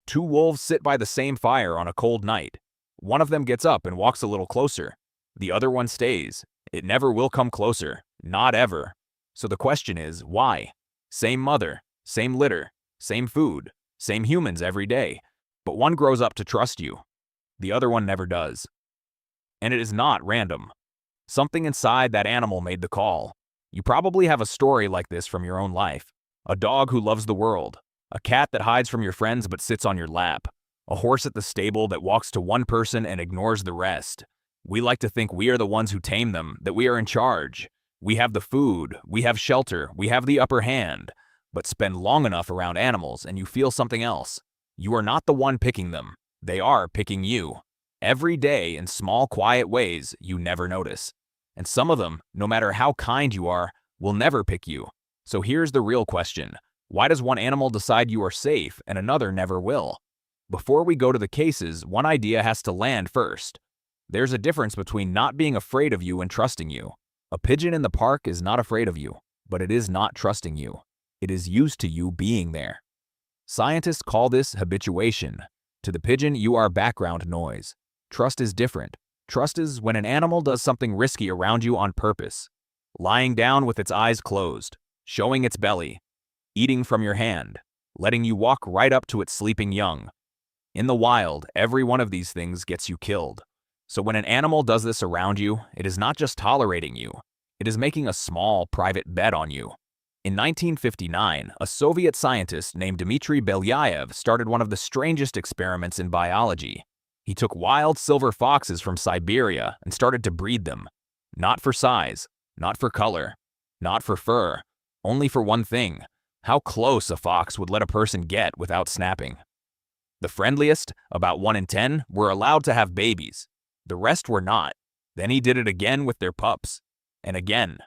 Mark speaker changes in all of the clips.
Speaker 1: Two wolves sit by the same fire on a cold night. One of them gets up and walks a little closer. The other one stays. It never will come closer. Not ever. So the question is, why? Same mother, same litter, same food, same humans every day. But one grows up to trust you. The other one never does. And it is not random. Something inside that animal made the call. You probably have a story like this from your own life. A dog who loves the world. A cat that hides from your friends but sits on your lap. A horse at the stable that walks to one person and ignores the rest. We like to think we are the ones who tame them, that we are in charge. We have the food, we have shelter, we have the upper hand. But spend long enough around animals and you feel something else. You are not the one picking them. They are picking you. Every day in small, quiet ways you never notice. And some of them, no matter how kind you are, will never pick you. So here's the real question. Why does one animal decide you are safe and another never will? Before we go to the cases, one idea has to land first. There's a difference between not being afraid of you and trusting you. A pigeon in the park is not afraid of you, but it is not trusting you. It is used to you being there. Scientists call this habituation. To the pigeon, you are background noise. Trust is different. Trust is when an animal does something risky around you on purpose. Lying down with its eyes closed, showing its belly, eating from your hand, letting you walk right up to its sleeping young. In the wild, every one of these things gets you killed. So when an animal does this around you, it is not just tolerating you. It is making a small, private bet on you. In 1959, a Soviet scientist named Dmitry Belyaev started one of the strangest experiments in biology. He took wild silver foxes from Siberia and started to breed them. Not for size, not for color, not for fur, only for one thing: how close a fox would let a person get without snapping. The friendliest, about 1 in 10, were allowed to have babies. The rest were not. Then he did it again with their pups. And again.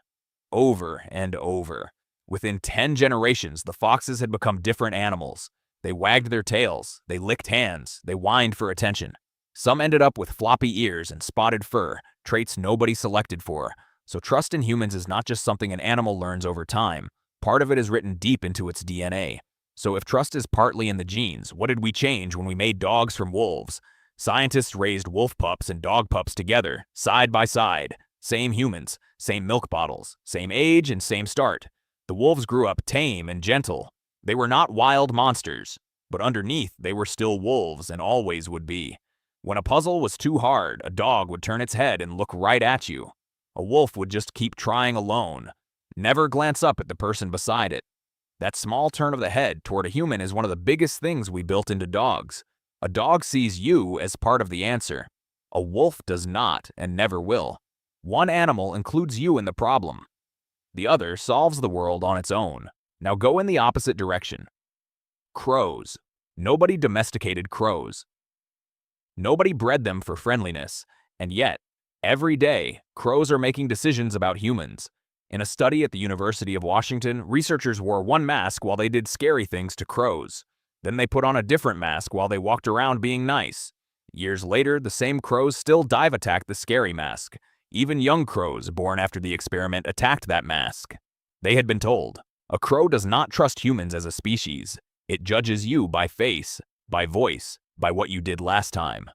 Speaker 1: Over and over. Within 10 generations, the foxes had become different animals. They wagged their tails, they licked hands, they whined for attention. Some ended up with floppy ears and spotted fur, traits nobody selected for. So trust in humans is not just something an animal learns over time. Part of it is written deep into its DNA. So if trust is partly in the genes, what did we change when we made dogs from wolves? Scientists raised wolf pups and dog pups together, side by side. Same humans, same milk bottles, same age and same start. The wolves grew up tame and gentle. They were not wild monsters, but underneath they were still wolves and always would be. When a puzzle was too hard, a dog would turn its head and look right at you. A wolf would just keep trying alone, never glance up at the person beside it. That small turn of the head toward a human is one of the biggest things we built into dogs. A dog sees you as part of the answer. A wolf does not and never will. One animal includes you in the problem. The other solves the world on its own. Now go in the opposite direction. Crows. Nobody domesticated crows. Nobody bred them for friendliness, and yet, every day, crows are making decisions about humans. In a study at the University of Washington, researchers wore one mask while they did scary things to crows. Then they put on a different mask while they walked around being nice. Years later, the same crows still dive attacked the scary mask. Even young crows born after the experiment attacked that mask. They had been told, a crow does not trust humans as a species. It judges you by face, by voice, by what you did last time.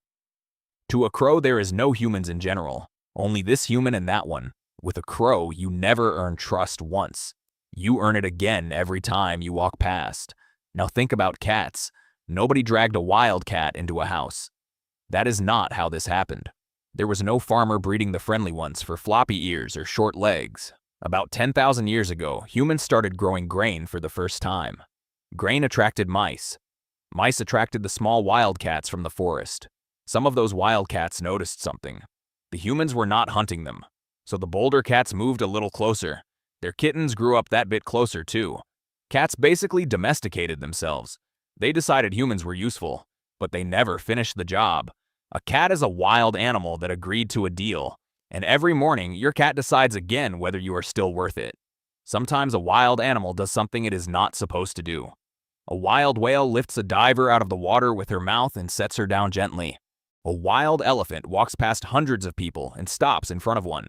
Speaker 1: To a crow, there is no humans in general, only this human and that one. With a crow, you never earn trust once. You earn it again every time you walk past. Now think about cats. Nobody dragged a wild cat into a house. That is not how this happened. There was no farmer breeding the friendly ones for floppy ears or short legs. About 10,000 years ago, humans started growing grain for the first time. Grain attracted mice. Mice attracted the small wildcats from the forest. Some of those wildcats noticed something. The humans were not hunting them, so the bolder cats moved a little closer. Their kittens grew up that bit closer too. Cats basically domesticated themselves. They decided humans were useful, but they never finished the job. A cat is a wild animal that agreed to a deal, and every morning your cat decides again whether you are still worth it. Sometimes a wild animal does something it is not supposed to do. A wild whale lifts a diver out of the water with her mouth and sets her down gently. A wild elephant walks past hundreds of people and stops in front of one.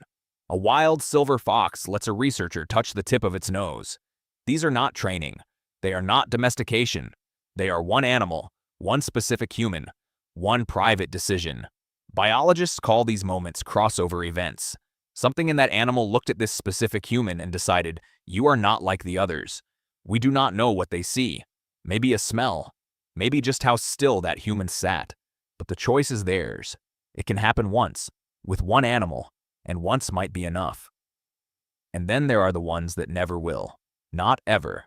Speaker 1: A wild silver fox lets a researcher touch the tip of its nose. These are not training. They are not domestication. They are one animal, One specific human, one private decision. Biologists call these moments crossover events. Something in that animal looked at this specific human and decided, you are not like the others. We do not know what they see. Maybe a smell. Maybe just how still that human sat. But the choice is theirs. It can happen once, with one animal, and once might be enough. And then there are the ones that never will. Not ever.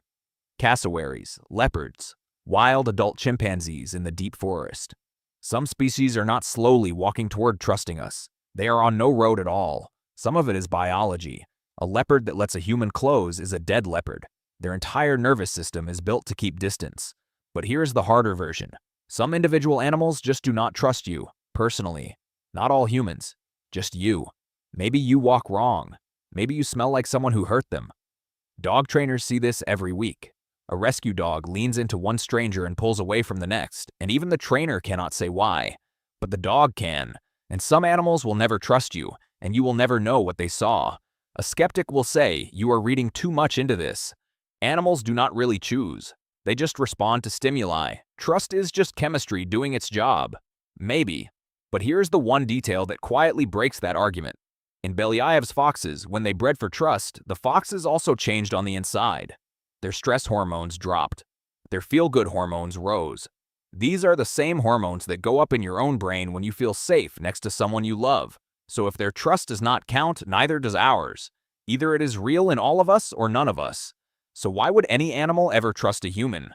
Speaker 1: Cassowaries, leopards, wild adult chimpanzees in the deep forest. Some species are not slowly walking toward trusting us. They are on no road at all. Some of it is biology. A leopard that lets a human close is a dead leopard. Their entire nervous system is built to keep distance. But here's the harder version. Some individual animals just do not trust you, personally. Not all humans. Just you. Maybe you walk wrong. Maybe you smell like someone who hurt them. Dog trainers see this every week. A rescue dog leans into one stranger and pulls away from the next, and even the trainer cannot say why. But the dog can. And some animals will never trust you, and you will never know what they saw. A skeptic will say, you are reading too much into this. Animals do not really choose. They just respond to stimuli. Trust is just chemistry doing its job. Maybe. But here's the one detail that quietly breaks that argument. In Belyaev's foxes, when they bred for trust, the foxes also changed on the inside. Their stress hormones dropped. Their feel-good hormones rose. These are the same hormones that go up in your own brain when you feel safe next to someone you love. So if their trust does not count, neither does ours. Either it is real in all of us or none of us. So why would any animal ever trust a human?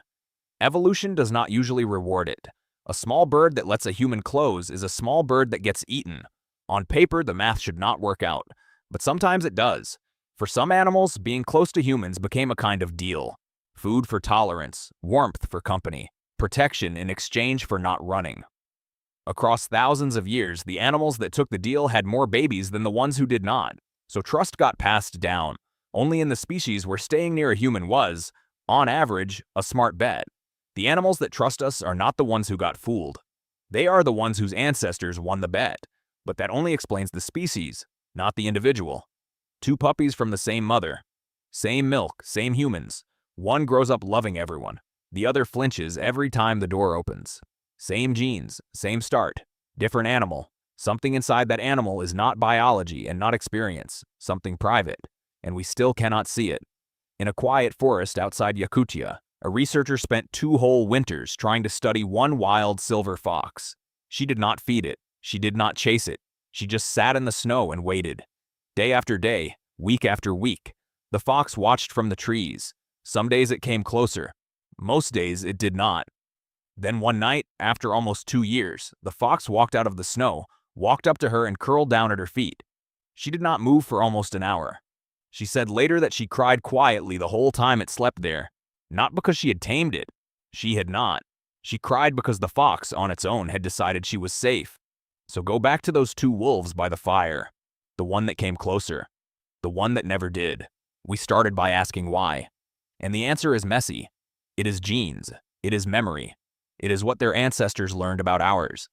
Speaker 1: Evolution does not usually reward it. A small bird that lets a human close is a small bird that gets eaten. On paper, the math should not work out, but sometimes it does. For some animals, being close to humans became a kind of deal. Food for tolerance, warmth for company, protection in exchange for not running. Across thousands of years, the animals that took the deal had more babies than the ones who did not, so trust got passed down. Only in the species where staying near a human was, on average, a smart bet. The animals that trust us are not the ones who got fooled. They are the ones whose ancestors won the bet. But that only explains the species, not the individual. Two puppies from the same mother. Same milk, same humans. One grows up loving everyone. The other flinches every time the door opens. Same genes, same start. Different animal. Something inside that animal is not biology and not experience. Something private. And we still cannot see it. In a quiet forest outside Yakutia, a researcher spent 2 whole winters trying to study one wild silver fox. She did not feed it. She did not chase it. She just sat in the snow and waited. Day after day, week after week, the fox watched from the trees. Some days it came closer. Most days it did not. Then one night, after almost 2 years, the fox walked out of the snow, walked up to her and curled down at her feet. She did not move for almost an hour. She said later that she cried quietly the whole time it slept there. Not because she had tamed it. She had not. She cried because the fox, on its own, had decided she was safe. So go back to those 2 wolves by the fire. The one that came closer. The one that never did. We started by asking why. And the answer is messy. It is genes. It is memory. It is what their ancestors learned about ours.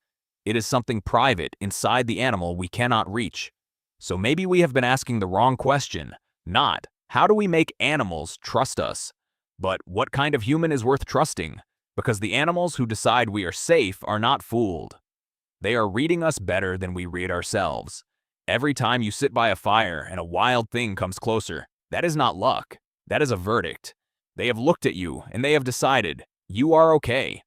Speaker 1: It is something private inside the animal we cannot reach. So maybe we have been asking the wrong question. Not, how do we make animals trust us? But what kind of human is worth trusting? Because the animals who decide we are safe are not fooled. They are reading us better than we read ourselves. Every time you sit by a fire and a wild thing comes closer, that is not luck. That is a verdict. They have looked at you and they have decided, you are okay.